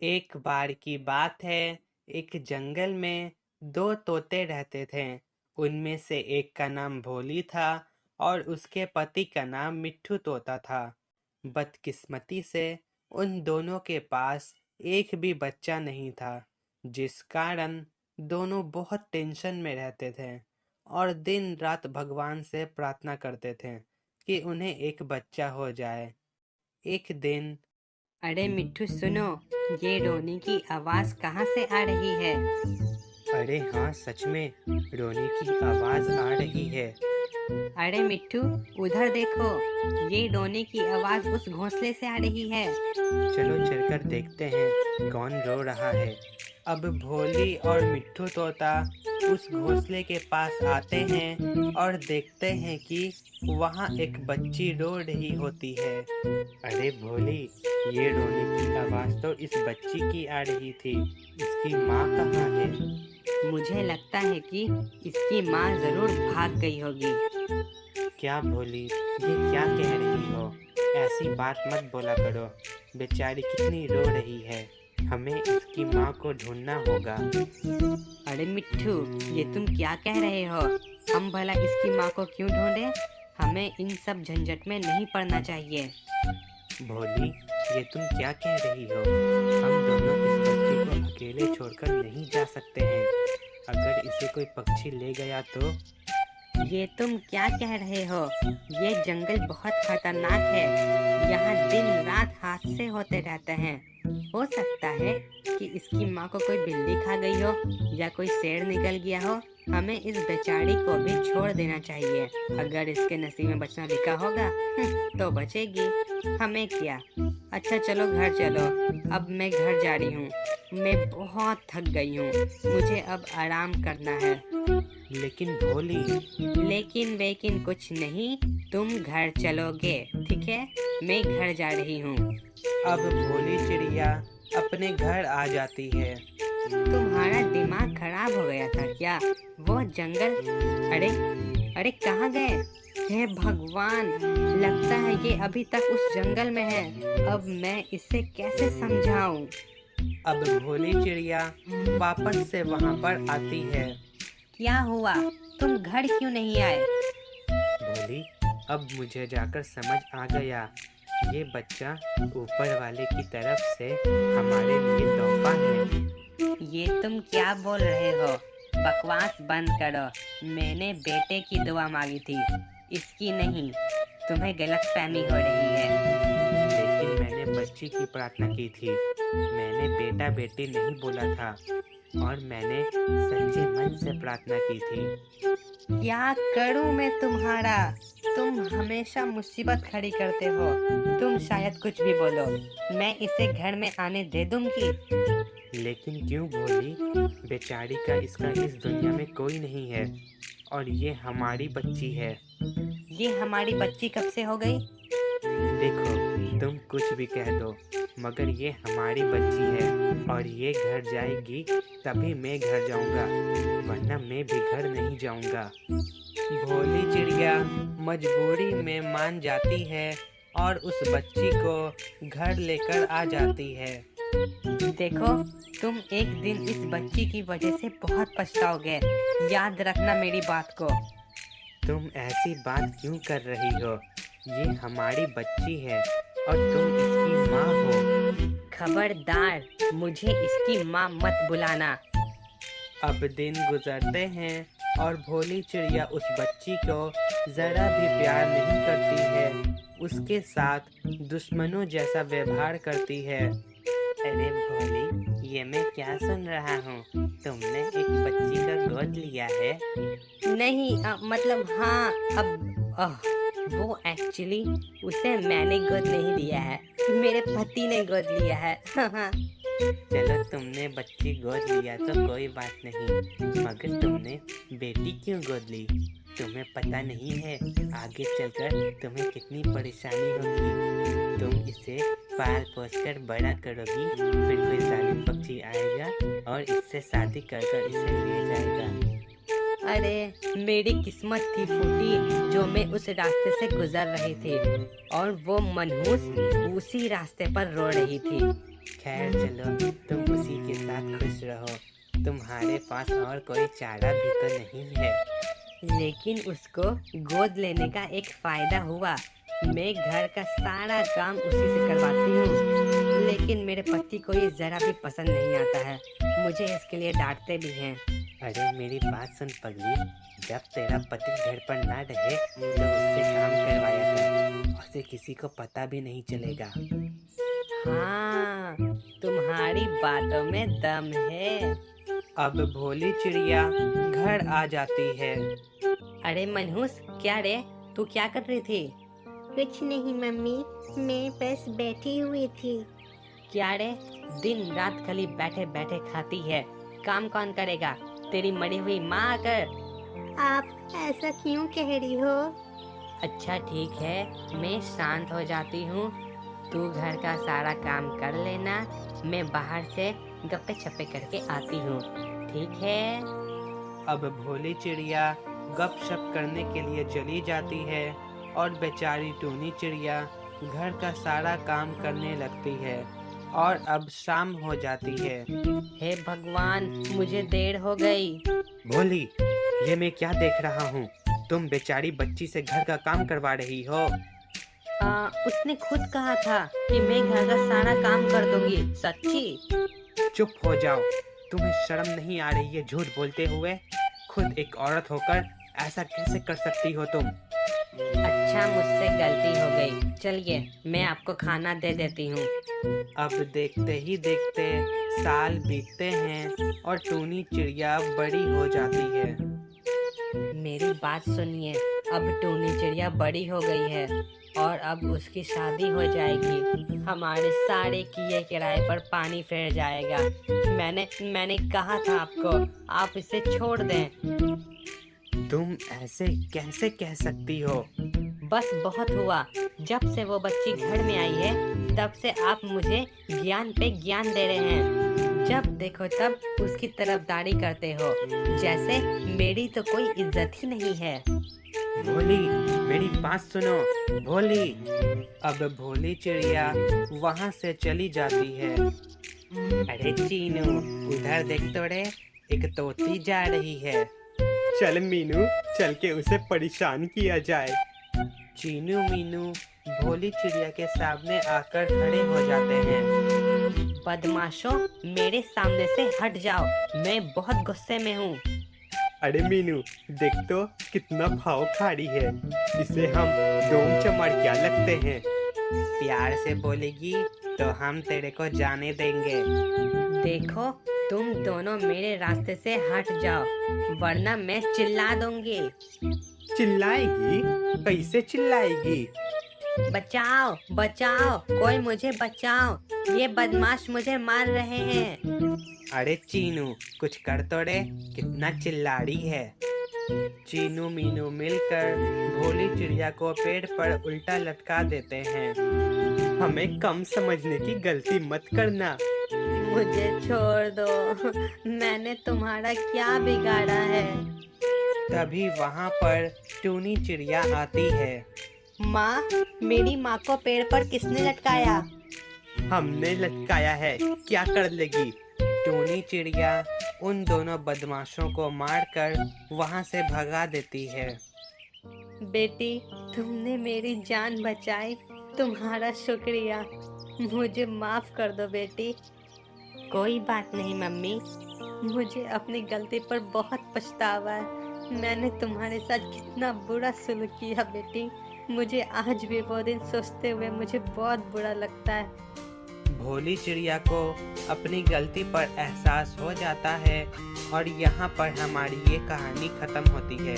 एक बार की बात है, एक जंगल में दो तोते रहते थे। उनमें से एक का नाम भोली था और उसके पति का नाम मिट्ठू तोता था। बदकिस्मती से उन दोनों के पास एक भी बच्चा नहीं था, जिस कारण दोनों बहुत टेंशन में रहते थे और दिन रात भगवान से प्रार्थना करते थे कि उन्हें एक बच्चा हो जाए। एक दिन अरे मिट्ठू सुनो, ये रोने की आवाज कहाँ से आ रही है? अरे हाँ, सच में रोने की आवाज आ रही है। अरे मिट्ठू, उधर देखो, ये रोने की आवाज उस घोंसले से आ रही है। चलो चलकर देखते हैं कौन रो रहा है। अब भोली और मिट्ठू तोता उस घोंसले के पास आते हैं और देखते हैं कि वहाँ एक बच्ची रो रही होती है। अरे भोली, ये रोने की आवाज तो इस बच्ची की आ रही थी। इसकी माँ कहाँ है? मुझे लगता है कि इसकी माँ जरूर भाग गई होगी। क्या भोली, ये क्या कह रही हो? ऐसी बात मत बोला करो। बेचारी कितनी रो रही है। हमें इसकी माँ को ढूंढना होगा। अरे मिट्ठू, ये तुम क्या कह रहे हो? हम भला इसकी माँ को क्यों ढूंढे? हमें इन सब झंझट में नहीं पड़ना चाहिए। भोली, ये तुम क्या कह रही हो? हम दोनों इस बच्ची को अकेले छोड़कर नहीं जा सकते हैं। अगर इसे कोई पक्षी ले गया तो? ये तुम क्या कह रहे हो? ये जंगल बहुत खतरनाक है। यहाँ दिन रात हादसे होते रहते हैं। हो सकता है कि इसकी माँ को कोई बिल्ली खा गई हो या कोई शेर निकल गया हो। हमें इस बेचारी को भी छोड़ देना चाहिए। अगर इसके नसीब में बचना लिखा होगा तो बचेगी, हमें क्या। अच्छा चलो घर चलो, अब मैं घर जा रही हूँ। मैं बहुत थक गई हूँ, मुझे अब आराम करना है। लेकिन भोली, लेकिन वेकिन कुछ नहीं, तुम घर चलोगे, ठीक है? मैं घर जा रही हूँ। अब भोली चिड़िया अपने घर आ जाती है। तुम्हारा दिमाग खराब हो गया था क्या? वो जंगल, अरे अरे कहाँ गए? हे भगवान, लगता है ये अभी तक उस जंगल में है। अब मैं इसे कैसे समझाऊं? अब भोली चिड़िया वापस से वहाँ पर आती है। क्या हुआ? तुम घर क्यों नहीं आए? भोली, अब मुझे जाकर समझ आ गया। ये बच्चा ऊपर वाले की तरफ से हमारे लिए तोहफा है। ये तुम क्या बोल रहे हो? बकवास बंद करो। मैंने बेटे की दुआ मांगी थी, इसकी नहीं। तुम्हें गलतफहमी हो रही है। लेकिन मैंने बच्ची की प्रार्थना की थी। मैंने बेटा बेटी नहीं बोला था और मैंने सच्चे मन से प्रार्थना की थी। क्या करूं मैं तुम्हारा? तुम हमेशा मुसीबत खड़ी करते हो। तुम शायद कुछ भी बोलो, मैं इसे घर में आने दे दूंगी। लेकिन क्यों भोली? बेचारी का इसका इस दुनिया में कोई नहीं है और ये हमारी बच्ची है। ये हमारी बच्ची कब से हो गई? देखो, तुम कुछ भी कह दो, मगर ये हमारी बच्ची है और ये घर जाएगी तभी मैं घर जाऊंगा, वरना मैं भी घर नहीं जाऊंगा। भोली चिड़िया मजबूरी में मान जाती है और उस बच्ची को घर लेकर आ जाती है। देखो, तुम एक दिन इस बच्ची की वजह से बहुत पछताओगे। याद रखना मेरी बात को। तुम ऐसी बात क्यों कर रही हो? ये हमारी बच्ची है और तुम इसकी माँ हो। खबरदार, मुझे इसकी माँ मत बुलाना। अब दिन गुजरते हैं और भोली चिड़िया उस बच्ची को जरा भी प्यार नहीं करती है। उसके साथ दुश्मनों जैसा व्यवहार करती है। अरे भोली, ये मैं क्या सुन रहा हूँ? तुमने एक बच्ची का गोद लिया है? नहीं, मतलब हाँ, वो एक्चुअली उसे मैंने गोद नहीं लिया है, मेरे पति ने गोद लिया है। चलो, तुमने बच्ची गोद लिया तो कोई बात नहीं, मगर तुमने बेटी क्यों गोद ली? तुम्हें पता नहीं है आगे चलकर तुम्हें कितनी परेशानी होगी। तुम इसे पाल पोस कर बड़ा करोगी, फिर कोई जालिम पक्षी आएगा और इससे शादी कर कर इसे ले जाएगा। अरे मेरी किस्मत थी फूटी, जो मैं उस रास्ते से गुजर रही थी और वो मनहूस उसी रास्ते पर रो रही थी। खैर चलो, तुम उसी के साथ खुश रहो। तुम्हारे पास और कोई चारा भी तो नहीं है। लेकिन उसको गोद लेने का एक फायदा हुआ। मैं घर का सारा काम उसी से करवाती हूँ, लेकिन मेरे पति को ये जरा भी पसंद नहीं आता है। मुझे इसके लिए डांटते भी हैं। अरे मेरी बात सुन पगली, जब तेरा पति घर पर ना रहे तो उससे काम करवाया कर, उसे किसी को पता भी नहीं चलेगा। हाँ, तुम्हारी बातों में दम है। अब भोली चिड़िया घर आ जाती है। अरे मनहूस, क्या रे, तू क्या कर रही थी? कुछ नहीं मम्मी, मैं बस बैठी हुई थी। क्या रे, दिन रात खाली बैठे बैठे खाती है, काम कौन करेगा? तेरी मरी हुई माँ आकर। आप ऐसा क्यों कह रही हो? अच्छा ठीक है, मैं शांत हो जाती हूँ। तू घर का सारा काम कर लेना, मैं बाहर से गप्पे छप्पे करके आती हूँ, ठीक है? अब भोली चिड़िया गपशप करने के लिए चली जाती है और बेचारी टूनी चिड़िया घर का सारा काम करने लगती है और अब शाम हो जाती है। हे भगवान, मुझे देर हो गई। भोली, ये मैं क्या देख रहा हूँ? तुम बेचारी बच्ची से घर का काम करवा रही हो। उसने खुद कहा था कि मैं घर का सारा काम कर दूंगी। सच्ची? चुप हो जाओ, तुम्हें शर्म नहीं आ रही है झूठ बोलते हुए? खुद एक औरत होकर ऐसा कैसे कर सकती हो तुम? अच्छा, मुझसे गलती हो गई। चलिए, मैं आपको खाना दे देती हूँ। अब देखते ही देखते साल बीतते हैं और टूनी चिड़िया बड़ी हो जाती है। मेरी बात सुनिए, अब टूनी चिड़िया बड़ी हो गई है और अब उसकी शादी हो जाएगी। हमारे सारे किए किराए पर पानी फिर जाएगा। मैंने कहा था आपको, आप इसे छोड़ दें। तुम ऐसे कैसे कह सकती हो? बस बहुत हुआ। जब से वो बच्ची घर में आई है, तब से आप मुझे ज्ञान पे ज्ञान दे रहे हैं। जब देखो तब उसकी तरफदारी करते हो, जैसे मेरी तो कोई इज्जत ही नहीं है। भोली, मेरी बात सुनो। भोली। अब भोली चिड़िया वहाँ से चली जाती है। अरे चीनू, उधर देख तो रे, एक तोती जा रही है। चल मीनू, चल के उसे परेशान किया जाए। चीनू मीनू भोली चिड़िया के सामने आकर खड़े हो जाते हैं। बदमाशों, मेरे सामने से हट जाओ, मैं बहुत गुस्से में हूँ। अरे मीनू, देख तो कितना भाव खाड़ी है, इसे हम डोम चमार क्या लगते हैं? प्यार से बोलेगी तो हम तेरे को जाने देंगे। देखो, तुम दोनों मेरे रास्ते से हट जाओ, वरना मैं चिल्ला दूंगी। चिल्लाएगी? कैसे चिल्लाएगी? बचाओ बचाओ, कोई मुझे बचाओ, ये बदमाश मुझे मार रहे हैं। अरे चीनू, कुछ कर तो रे, कितना चिल्लाड़ी है। चीनू मीनू मिलकर भोली चिड़िया को पेड़ पर उल्टा लटका देते हैं। हमें कम समझने की गलती मत करना। मुझे छोड़ दो, मैंने तुम्हारा क्या बिगाड़ा है? तभी वहाँ पर टूनी चिड़िया आती है। माँ, मेरी माँ को पेड़ पर किसने लटकाया? हमने लटकाया है, क्या कर लेगी? टूनी चिड़िया उन दोनों बदमाशों को मारकर वहाँ से भगा देती है। बेटी, तुमने मेरी जान बचाई, तुम्हारा शुक्रिया। मुझे माफ कर दो बेटी। कोई बात नहीं मम्मी, मुझे अपनी गलती पर बहुत पछतावा है। मैंने तुम्हारे साथ कितना बुरा सलूक किया बेटी। मुझे आज भी वो दिन सोचते हुए मुझे बहुत बुरा लगता है। भोली चिड़िया को अपनी गलती पर एहसास हो जाता है और यहाँ पर हमारी ये कहानी खत्म होती है।